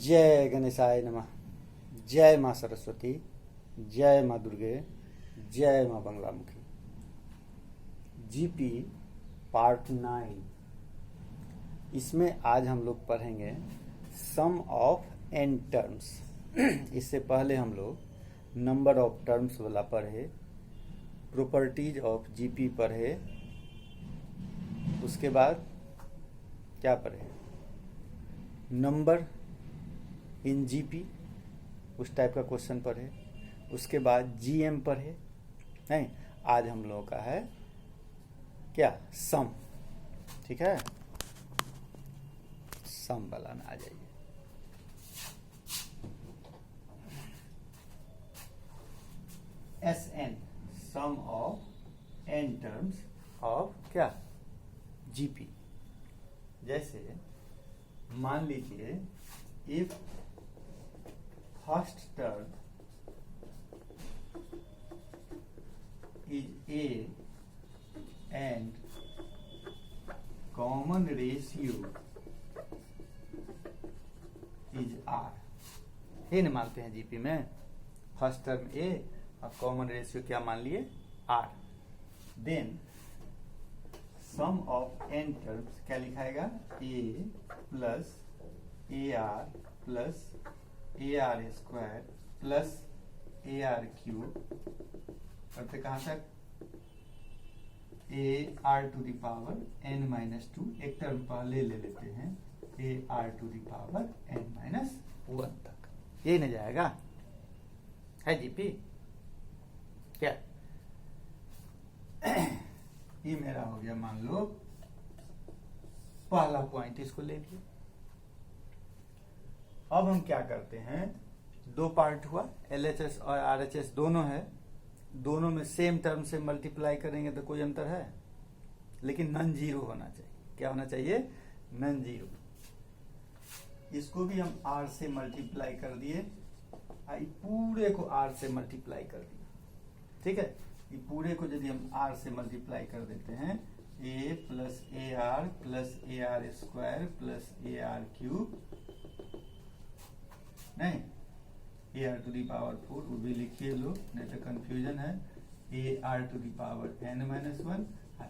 जय गणेशाय नमः। जय माँ सरस्वती, जय माँ दुर्गे, जय माँ बंगलामुखी। GP part 9। इसमें आज हम लोग पढ़ेंगे सम ऑफ एन टर्म्स। इससे पहले हम लोग नंबर ऑफ टर्म्स वाला पढ़े, प्रॉपर्टीज ऑफ जीपी पढ़े, उसके बाद क्या पढ़े, नंबर इन जीपी, उस टाइप का क्वेश्चन पढ़े, उसके बाद जीएम पढ़े। नहीं, आज हम लोगों का है क्या, सम। ठीक है, सम वाला में आ जाइए। S n, sum of n terms of क्या, जीपी। जैसे मान लीजिए if first term is A and common ratio is R। ये न मानते हैं जीपी में, फर्स्ट टर्म A और कॉमन रेशियो क्या मान लिए, R। Then sum of n terms क्या लिखाएगा, A plus AR plus AR square plus AR cube, करते कहाँ तक, AR to the power n-2। एक टर्म पहले ले लेते हैं, AR to the power n-1 तक। ये नहीं जाएगा, है जीपी क्या। ये मेरा हो गया, मान लो पहला पॉइंट, इसको ले लिया। अब हम क्या करते हैं, दो पार्ट हुआ, LHS और RHS दोनों है, दोनों में सेम टर्म से मल्टीप्लाई करेंगे तो कोई अंतर है, लेकिन नॉन जीरो होना चाहिए। क्या होना चाहिए, नॉन जीरो। इसको भी हम R से मल्टीप्लाई कर दिए, पूरे को R से मल्टीप्लाई कर दिया। ठीक है, ये पूरे को यदि हम R से मल्टीप्लाई कर देते हैं, A plus AR plus AR square plus AR cube, नहीं AR टू दी पावर 4, वो भी लिखिए लो, नहीं तो कंफ्यूजन है। AR to the power n-1,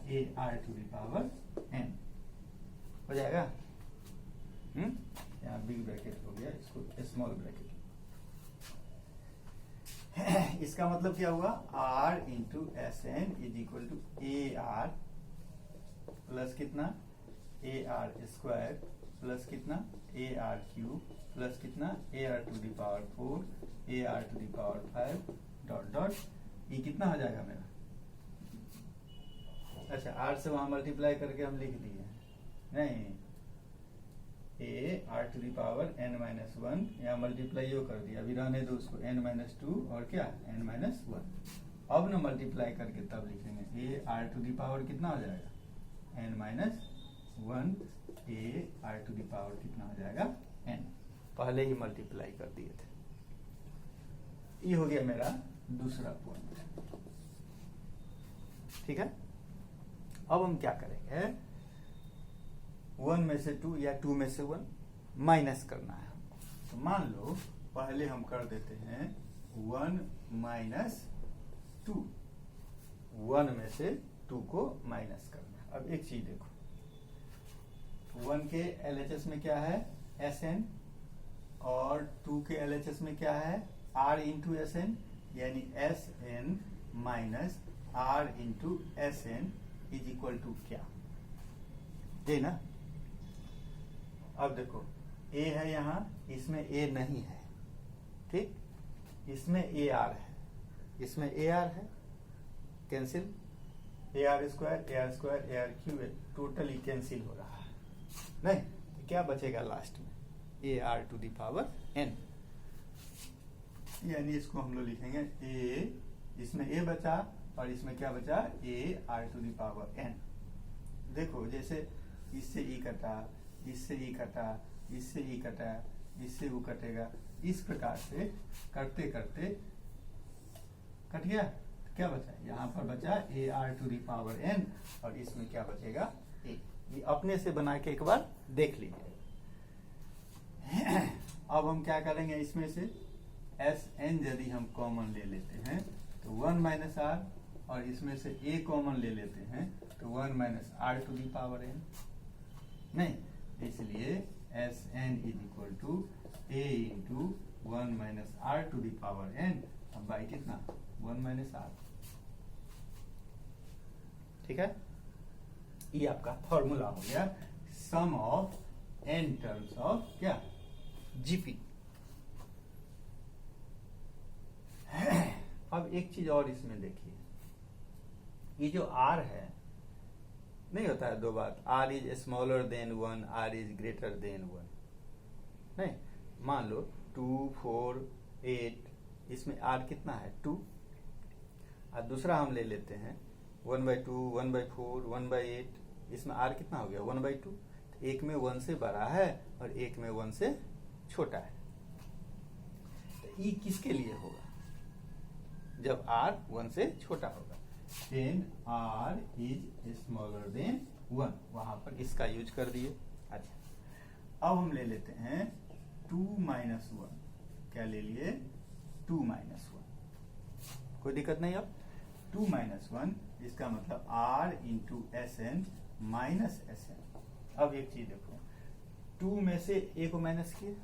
AR to the power n हो जाएगा। यहाँ बिग ब्रैकेट हो गया, इसको स्मॉल ब्रैकेट। इसका मतलब क्या हुआ, R into s n is equal to AR plus कितना, AR स्क्वायर प्लस कितना, AR क्यूब प्लस कितना, AR to the power 4, AR to the power 5 dot dot. ये कितना हो जाएगा मेरा, अच्छा R से वहां मल्टीप्लाई करके हम लिख दिए, नहीं AR to the power n-1, यहाँ मल्टीप्लाई कर दिया, अभी रहने दो उसको, n-2 और क्या n-1। अब ना मल्टीप्लाई करके तब लिखेंगे, AR टू दी पावर कितना हो जाएगा, n-1, AR to the power कितना हो जाएगा, n। पहले ही मल्टीप्लाई कर दिए थे। ये हो गया मेरा दूसरा पॉइंट। ठीक है, अब हम क्या करेंगे, 1 में से 2 या 2 में से 1 माइनस करना है। तो मान लो पहले हम कर देते हैं 1 माइनस 2, 1 में से 2 को माइनस करना है। अब एक चीज देखो, 1 के LHS में क्या है, SN, और 2 के LHS में क्या है, R इंटू SN, यानी SN minus R into SN is equal to क्या, ये ना। अब देखो A है यहाँ, इसमें A नहीं है, ठीक, इसमें AR है, इसमें AR है, cancel, AR square AR cube, totally cancel हो रहा है, नहीं तो क्या बचेगा लास्ट में, AR to the power n, यानी इसको हम लोग लिखेंगे A, इसमें A बचा और इसमें क्या बचा, AR to the power n। देखो जैसे इससे E कटा, इससे E कटा, इससे E कटा, इससे वो कटेगा, इस प्रकार से करते करते कट गया। क्या बचा, यहाँ पर बचा AR to the power n, और इसमें क्या बचेगा, A। ये अपने से बना के एक बार देख लीजिए। अब हम क्या करेंगे, इसमें से एस एन यदि हम कॉमन ले लेते हैं तो 1 माइनस आर, और इसमें से ए कॉमन ले लेते हैं तो 1 minus r to the power n, नहीं, इसलिए s n is equal to a into 1 minus r to the power n, अब बाई कितना 1 माइनस आर। ठीक है, ये आपका फॉर्मूला हो गया सम ऑफ एन टर्म्स ऑफ क्या, जीपी। अब एक चीज और इसमें देखिए, ये जो आर है, नहीं होता है दो बात, r is smaller than 1, r is greater than 1, नहीं, मान लो 2, 4, 8, इसमें आर कितना है 2, और दूसरा हम ले लेते हैं 1/2, 1/4, 1/8, इसमें आर कितना हो गया 1/2, एक में 1 से बड़ा है और एक में 1 से छोटा है, तो ई किसके लिए होगा, जब r 1 से छोटा होगा, than r is smaller than 1, वहां पर इसका यूज कर दिए। अच्छा, अब हम ले लेते हैं 2 माइनस 1, क्या ले लिए 2 माइनस 1, कोई दिक्कत नहीं। अब 2 माइनस 1 इसका मतलब r into s n minus s n. अब एक चीज देखो, 2 में से a को माइनस किए,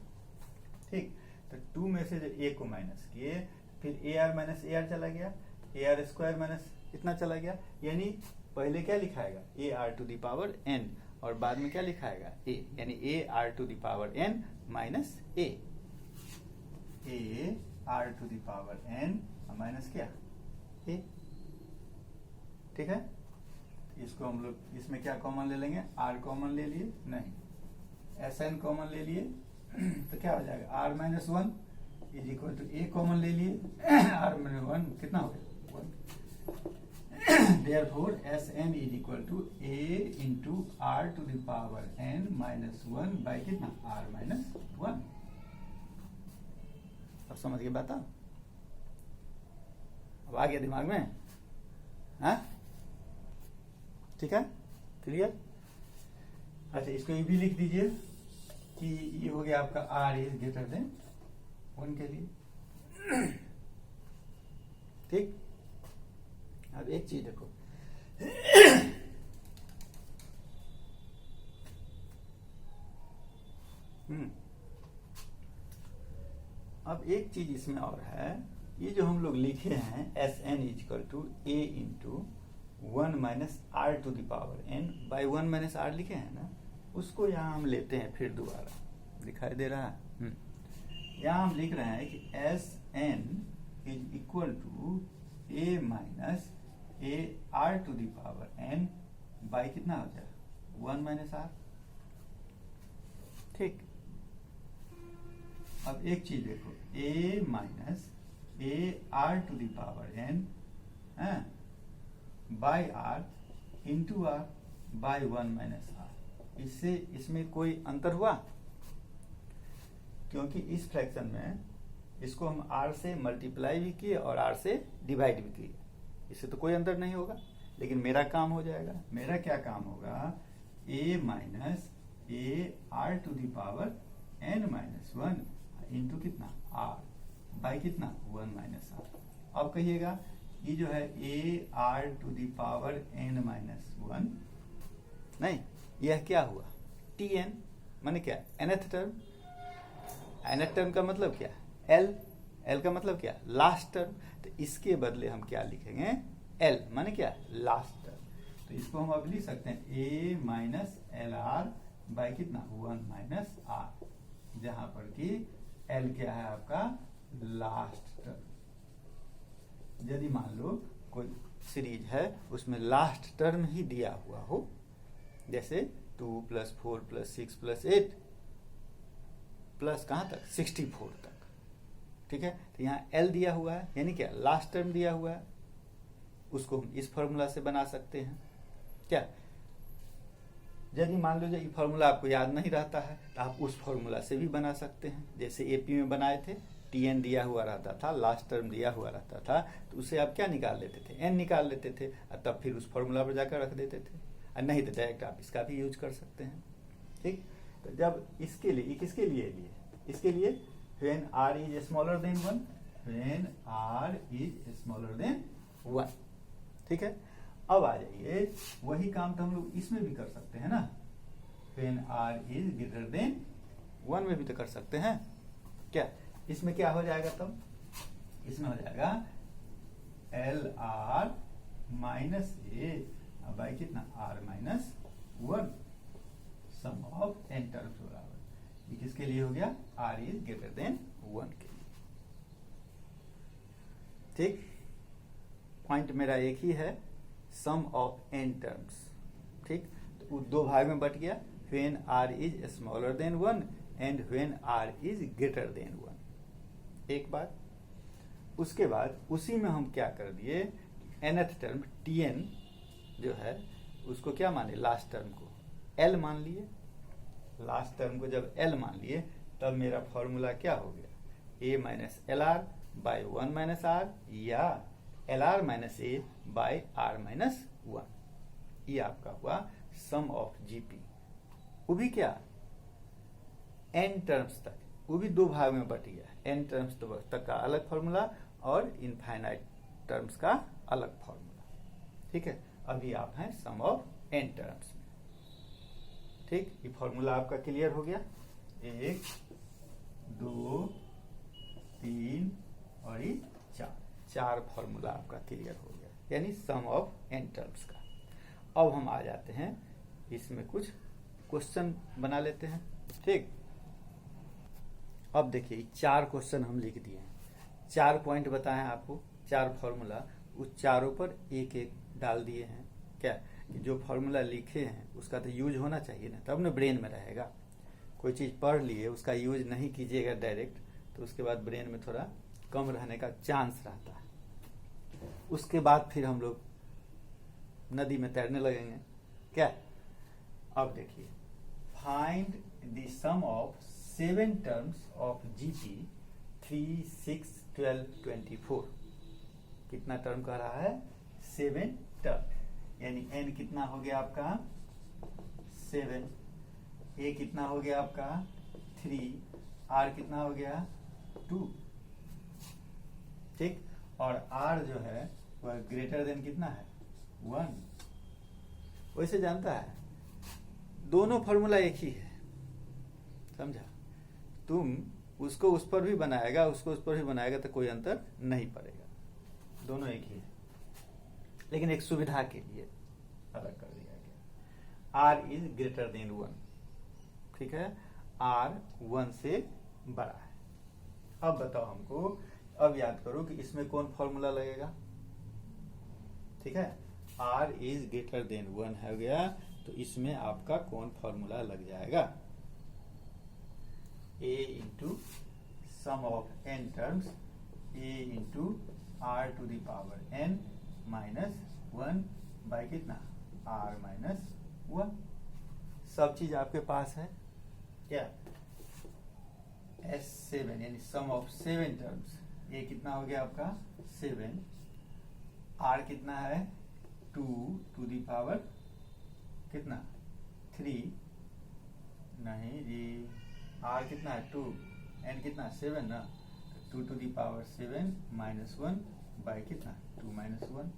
ठीक, तो 2 में से जो a को माइनस किए, फिर A R minus A R चला गया, ए आर स्क्वायर माइनस इतना चला गया, यानी पहले क्या लिखाएगा A are to the power N, और बाद में क्या लिखाएगा ए, यानी A are to the power N minus A R to the power N minus क्या ए। ठीक है, इसको हम लोग इसमें क्या कॉमन ले लेंगे, आर कॉमन ले लिए, नहीं एस एन कॉमन ले लिए, तो क्या हो जाएगा r minus 1 is equal to a common ले लिए, आर माइनस 1 कितना हो गया 1, therefore s n is equal to a into r to the power N minus 1 by कितना आर माइनस 1। अब समझ के बात, अब आ गया दिमाग में, हाँ ठीक है, क्लियर। अच्छा, इसको ये भी लिख दीजिए कि ये हो गया आपका आर इज ग्रेटर देन 1 के लिए, ठीक। अब एक चीज देखो, अब एक चीज इसमें और है, ये जो हम लोग लिखे हैं s n is equal to a into 1 minus r to the power N by 1 minus r लिखे हैं ना, उसको यहाँ हम लेते हैं फिर दोबारा, दिखाई दे रहा है, यहाँ हम लिख रहे हैं कि s n is equal to a minus A R to the power N by कितना हो जाएगा 1 माइनस आर, ठीक। अब एक चीज देखो, A minus A R to the power N by R into R by 1 minus R, इससे इसमें कोई अंतर हुआ, क्योंकि इस फ्रैक्शन में इसको हम r से मल्टीप्लाई भी किए और r से डिवाइड भी किए, इससे तो कोई अंतर नहीं होगा, लेकिन मेरा काम हो जाएगा, मेरा क्या काम होगा, a minus A R to the power n minus 1 into कितना r बाई कितना 1 माइनस आर। अब कहिएगा ये जो है a are to the power n minus 1, नहीं, यह क्या हुआ टी एन, माने क्या nth टर्म, nth टर्म का मतलब क्या l, l का मतलब क्या लास्ट टर्म, तो इसके बदले हम क्या लिखेंगे l, माने क्या लास्ट टर्म, तो इसको हम अब लिख सकते हैं a minus L R by कितना 1 माइनस आर, जहां पर कि l क्या है आपका लास्ट टर्म। यदि मान लो कोई सीरीज है उसमें लास्ट टर्म ही दिया हुआ हो, जैसे 2 + 4 + 6 + 8 प्लस कहां तक 64 तक, ठीक है, तो यहाँ l दिया हुआ है, यानी क्या लास्ट टर्म दिया हुआ है, उसको हम इस फॉर्मूला से बना सकते हैं। क्या, यदि मान लो ये फॉर्मूला आपको याद नहीं रहता है तो आप उस फॉर्मूला से भी बना सकते हैं, जैसे एपी में बनाए थे, टीएन दिया हुआ रहता था, लास्ट टर्म दिया हुआ रहता था, तो उससे आप क्या निकाल लेते थे, एन निकाल लेते थे, और तब फिर उस फॉर्मूला पर जाकर रख देते थे, और नहीं तो डायरेक्ट आप इसका भी यूज कर सकते हैं, ठीक। तो जब इसके लिए, किसके लिए इसके लिए when r is smaller than 1, when r is smaller than 1। ठीक है, अब आ जाइए, वही काम तो हम लोग इसमें भी कर सकते हैं ना, when r is greater than 1 में भी तो कर सकते हैं। क्या इसमें क्या हो जाएगा तब? इसमें हो जाएगा l are minus A by कितना r minus 1 sum of n terms बराबर। ये किसके लिए हो गया? r इज ग्रेटर देन 1 के लिए। ठीक, पॉइंट मेरा एक ही है, सम ऑफ n टर्म्स। ठीक, तो दो भाग में बट गया, when r is smaller than 1 and when r is greater than 1। एक बात, उसके बाद उसी में हम क्या कर दिए, nth टर्म tn जो है उसको क्या माने, लास्ट टर्म को l मान लिए। लास्ट टर्म को जब l मान लिए तब मेरा फॉर्मूला क्या हो गया, a minus L R by 1 minus R, या L are minus A by R minus 1। ये आपका हुआ सम ऑफ जीपी। वो भी क्या, n टर्म्स तक, वो भी दो भाग में बट गया, n टर्म्स तक का अलग फॉर्मूला और इनफाइनाइट टर्म्स का अलग फॉर्मूला। ठीक है, अभी आप हैं सम ऑफ n टर्म्स में। ठीक, ये फॉर्मूला आपका क्लियर हो गया, 1 2 3 और ये 4 फॉर्मूला आपका क्लियर हो गया, यानी सम ऑफ n टर्म्स का। अब हम आ जाते हैं इसमें कुछ क्वेश्चन बना लेते हैं। ठीक, अब देखिए 4 क्वेश्चन हम लिख दिए हैं, 4 पॉइंट बताए हैं आपको, 4 फॉर्मूला, उस चारों पर एक एक डाल दिए हैं। क्या कि जो फॉर्मूला लिखे हैं उसका तो यूज होना चाहिए ना, तब ना ब्रेन में रहेगा। कोई चीज़ पढ़ लिए उसका यूज नहीं कीजिएगा डायरेक्ट, तो उसके बाद ब्रेन में थोड़ा कम रहने का चांस रहता है। उसके बाद फिर हम लोग नदी में तैरने लगेंगे। क्या, अब देखिए, find the sum of 7 terms of GP 3, 6, 12, 24। कितना टर्म कह रहा है? 7 टर्म, यानी n कितना हो गया आपका 7, a कितना हो गया आपका 3, r कितना हो गया 2। ठीक, और r जो है वह ग्रेटर देन कितना है 1। वैसे जानता है दोनों फॉर्मूला एक ही है, समझा? तुम उसको उस पर भी बनाएगा, उसको उस पर भी बनाएगा तो कोई अंतर नहीं पड़ेगा, दोनों एक ही है, लेकिन एक सुविधा के लिए अलग कर दिया गया। r is greater than 1। ठीक है, r 1 से बड़ा है। अब बताओ हमको, अब याद करो कि इसमें कौन फॉर्मूला लगेगा। ठीक है, r इज ग्रेटर देन 1 हो गया, तो इसमें आपका कौन फॉर्मूला लग जाएगा, a into sum of n terms, a into r to the power n minus 1 by कितना r माइनस 1। सब चीज आपके पास है। क्या, S7 यानी सम ऑफ 7 टर्म्स, ये कितना हो गया आपका 7, r कितना है 2 टू द पावर कितना 3, नहीं जी, r कितना है 2, n कितना 7 ना, 2 to the power 7 minus 1 by कितना 2 माइनस 1।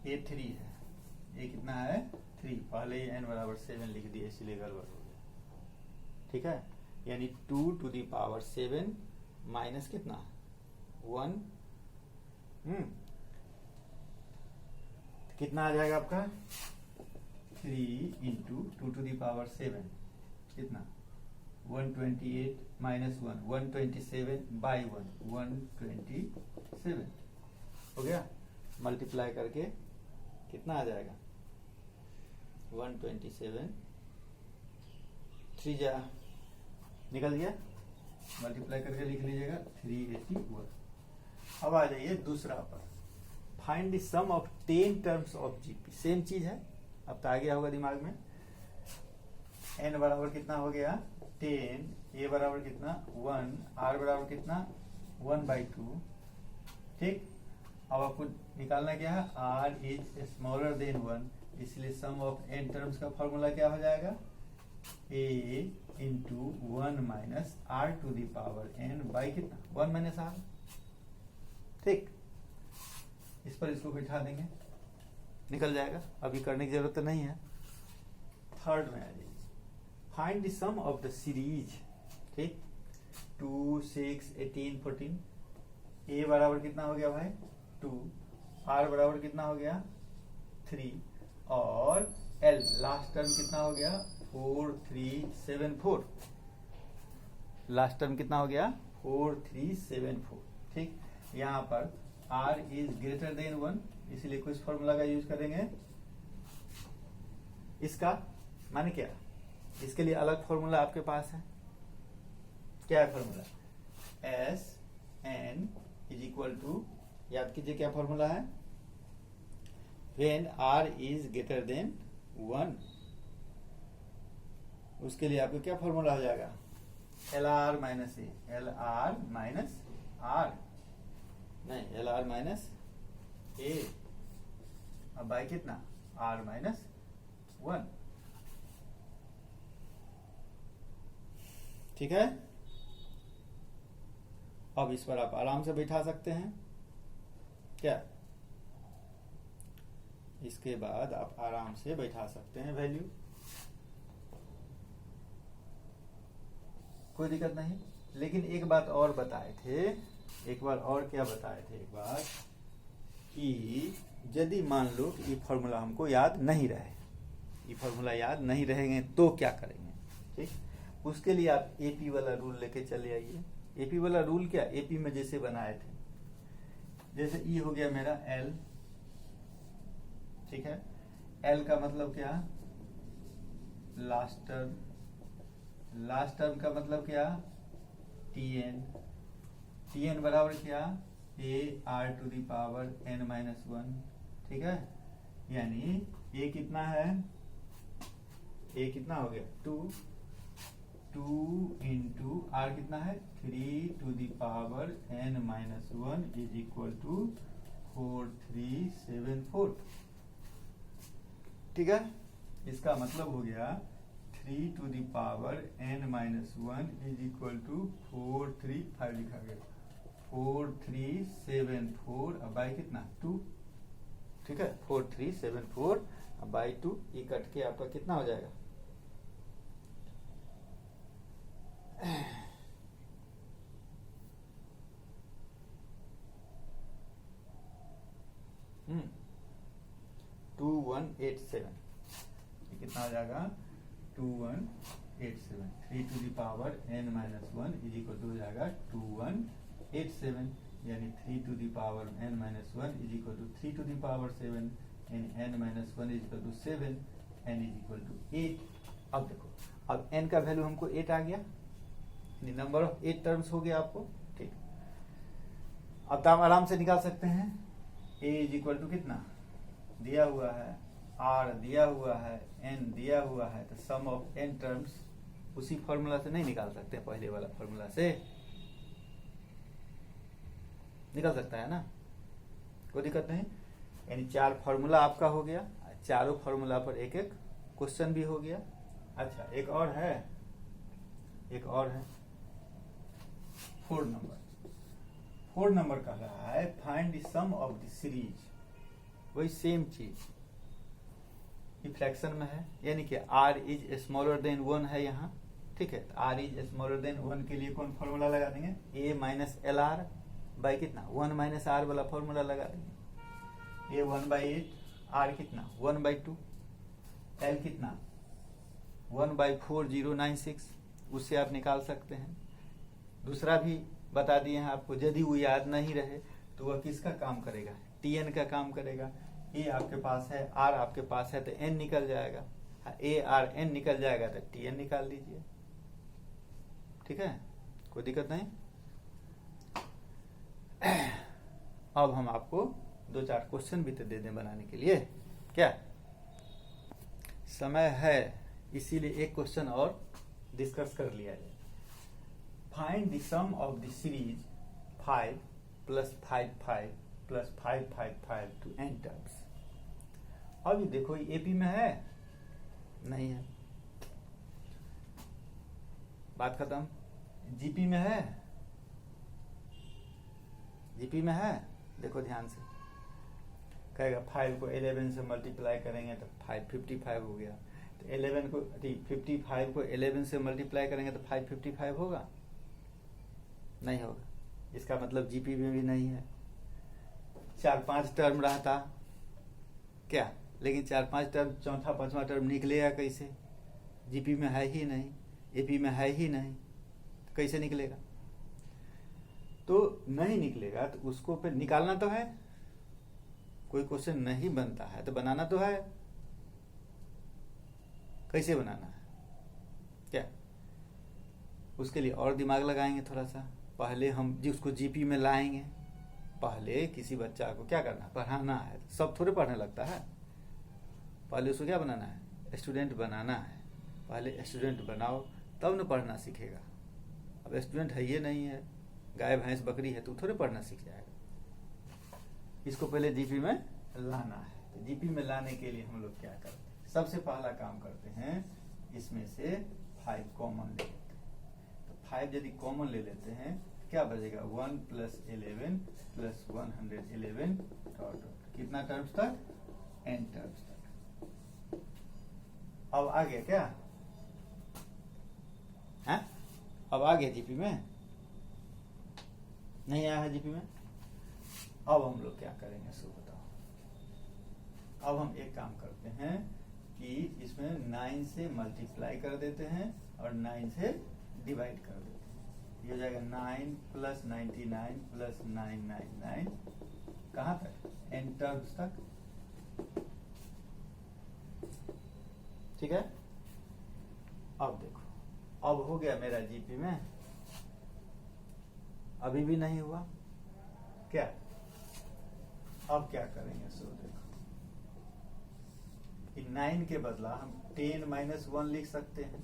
ये 3 है, ये कितना है 3, पहले ही n बराबर 7 लिख दिया इसलिए गड़बड़ हो गया। ठीक है, यानी 2 टू द पावर 7 माइनस कितना 1, कितना आ जाएगा आपका 3 इंटू 2 टू द पावर 7 कितना 128 माइनस 1 127 बाई 1 127 हो गया। मल्टीप्लाई करके कितना आ जाएगा 127, 3 जा निकल गया, मल्टीप्लाई करके लिख लीजिएगा 381। अब आ जाइए दूसरा पर, find the sum of 10 terms of GP. Same चीज है, अब तो आ गया होगा दिमाग में। n बराबर कितना हो गया 10, a बराबर कितना 1, r बराबर कितना 1/2। ठीक, अब आपको निकालना क्या है, r इज स्मॉलर देन 1, इसलिए सम ऑफ n टर्म्स का फॉर्मूला क्या हो जाएगा a into 1 minus r to the power n by कितना 1 माइनस आर। ठीक, इस पर इसको बिठा देंगे, निकल जाएगा, अभी करने की जरूरत नहीं है। थर्ड में आ जाइए, find the sum of the series. ठीक, 2 6 18 14, a बराबर कितना हो गया भाई 2, r बराबर कितना हो गया 3, और l लास्ट टर्म कितना हो गया 4 3 7 4, लास्ट टर्म कितना हो गया 4 3 7 4। ठीक, यहाँ पर r इज ग्रेटर देन 1, इसलिए कुछ फॉर्मूला का यूज करेंगे। इसका माने क्या, इसके लिए अलग फॉर्मूला आपके पास है। क्या है formula, s n is equal to, याद कीजिए क्या फॉर्मूला है, when r is greater than 1, उसके लिए आपको क्या फॉर्मूला हो जाएगा, l are minus a, l are minus r, नहीं एल आर माइनस ए, अब बाई कितना r माइनस 1। ठीक है, अब इस पर आप आराम से बैठा सकते हैं क्या, इसके बाद आप आराम से बैठा सकते हैं वैल्यू, कोई दिक्कत नहीं। लेकिन एक बात और बताए थे, एक बार और क्या बताए थे, एक बार कि यदि मान लो कि ये फॉर्मूला हमको याद नहीं रहे, ये फॉर्मूला याद नहीं रहेंगे तो क्या करेंगे। ठीक, उसके लिए आप एपी वाला रूल लेके चले आइए। एपी वाला रूल क्या, एपी में जैसे बनाए थे, जैसे ई हो गया मेरा एल, ठीक है, एल का मतलब क्या, लास्ट टर्म, लास्ट टर्म का मतलब क्या टीएन, टीएन बराबर क्या a are to the power N minus 1। ठीक है, यानी ए कितना है, ए कितना हो गया 2, 2 इंटू आर कितना है 3 to the power N minus 1 is equal to 4 3 7 4। ठीक है, इसका मतलब हो गया 3 to the power n minus 1 is equal to 4 3 5 लिखा गया, 4 3 7 4 अब बाई कितना 2। ठीक है, 4 3 7 4 अब बाई 2, ये कट के आपका कितना हो जाएगा, हम्म 2187, कितना हो जाएगा 2187, 3 to the power n minus 1 is equal to हो जाएगा 2187, यानी 3 to the power n minus 1 is equal to 3 to the power 7, यानी n minus 1 is equal to 7, n is equal to 8। अब देखो, अब n का वैल्यू हमको 8 आ गया, नंबर ऑफ 8 टर्म्स हो गया आपको। ठीक, अब तो आप आराम से निकाल सकते हैं, a इज इक्वल टू कितना दिया हुआ है, r दिया हुआ है, n दिया हुआ है, तो सम ऑफ n टर्म्स उसी फॉर्मूला से नहीं निकाल सकते, पहले वाला फॉर्मूला से निकल सकता है ना, कोई दिक्कत नहीं। यानी 4 फॉर्मूला आपका हो गया, चारों फॉर्मूला पर एक एक क्वेश्चन भी हो गया। अच्छा, एक और है, एक और है 4 नंबर, 4 नंबर कह रहा है find the sum of the series, वही सेम चीज फ्रैक्शन में है, यानी कि r इज स्मॉलर देन 1 है यहाँ। ठीक है, r इज स्मॉलर देन 1 के लिए कौन फॉर्मूला लगा देंगे, a minus L R by कितना 1 माइनस आर वाला फॉर्मूला लगा देंगे, a 1/8, r कितना 1/2, l कितना 1/4096, उससे आप निकाल सकते हैं। दूसरा भी बता दिए हैं आपको, यदि वो याद नहीं रहे तो वह किसका काम करेगा, tn का काम करेगा। a आपके पास है, r आपके पास है, तो n निकल जाएगा, a r n निकल जाएगा तो tn निकाल लीजिए। ठीक है, कोई दिक्कत नहीं। अब हम आपको 2-4 क्वेश्चन भी तो दे दें बनाने के लिए, क्या समय है, इसीलिए एक क्वेश्चन और डिस्कस कर लिया जाए। Find the sum of the series 5 + 5 5 + 5 5 5 to n terms. अब देखो ये एपी में है नहीं है, बात खत्म। जीपी में है, जीपी में है, देखो ध्यान से। कहेगा 5 को 11 से मल्टीप्लाई करेंगे तो 555 हो गया। तो 11 को 55 को 11 से मल्टीप्लाई करेंगे तो 555 होगा? नहीं होगा। इसका मतलब जीपी में भी नहीं है। 4-5 टर्म रहता क्या, लेकिन 4-5 टर्म, चौथा 5वां टर्म निकलेगा कैसे? जीपी में है ही नहीं, एपी में है ही नहीं, तो कैसे निकलेगा? तो नहीं निकलेगा तो उसको फिर निकालना तो है। कोई क्वेश्चन नहीं बनता है तो बनाना तो है। कैसे बनाना है क्या? उसके लिए और दिमाग लगाएंगे थोड़ा सा। पहले हम उसको जीपी में लाएंगे। पहले किसी बच्चा को क्या करना है, पढ़ाना है। सब थोड़े पढ़ने लगता है। पहले उसको क्या बनाना है, स्टूडेंट बनाना है। पहले स्टूडेंट बनाओ तब न पढ़ना सीखेगा। अब स्टूडेंट है ये नहीं है, गाय भैंस बकरी है तो थोड़े पढ़ना सीख जाएगा। इसको पहले जीपी में लाना है। तो जीपी में लाने के लिए हम लोग क्या करते हैं, सबसे पहला काम करते हैं, इसमें से 5 कॉमन ले लेते हैं। तो 5 यदि कॉमन ले लेते हैं क्या बचेगा, 1 + 11 + 111 कितना टर्म्स तक, n टर्म्स तक। अब आ गया क्या है? अब आ गया जीपी में? नहीं आया है जीपी में। अब हम लोग क्या करेंगे सो बताओ। अब हम एक काम करते हैं कि इसमें 9 से मल्टीप्लाई कर देते हैं और 9 से डिवाइड कर देते हैं। ये हो जाएगा 9 + 99 + 999 कहाँ तक, n टर्म्स तक। ठीक है। अब देखो, अब हो गया मेरा जीपी में। अभी भी नहीं हुआ क्या? अब क्या करेंगे सो देखो, कि 9 के बदला हम 10 - 1 लिख सकते हैं।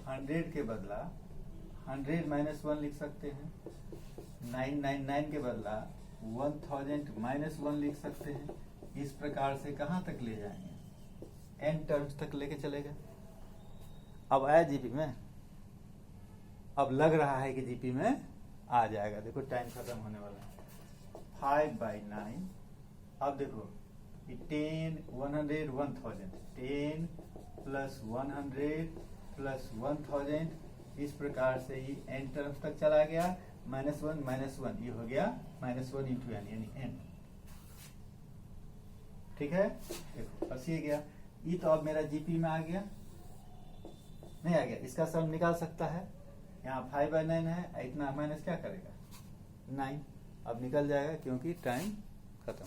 100 के बदला 100 - 1 लिख सकते हैं। 999 के बदला 1000 - 1 लिख सकते हैं। इस प्रकार से कहाँ तक ले जाएंगे, n टर्म्स तक लेके चलेगा। अब आया जीपी में। अब लग रहा है कि जीपी में आ जाएगा। देखो टाइम खत्म होने वाला है। 5/9। अब देखो 10 100 1000, 10 + 100 + 1000, इस प्रकार से ही n टर्म्स तक चला गया। -1 -1 ये हो गया -1 × n यानी n। ठीक है, देखो बस ये गया। ये तो अब मेरा जीपी में आ गया, नहीं आ गया। इसका सम निकाल सकता है। यहाँ 5/9 है, इतना माइनस क्या करेगा, 9। अब निकल जाएगा क्योंकि टाइम खत्म।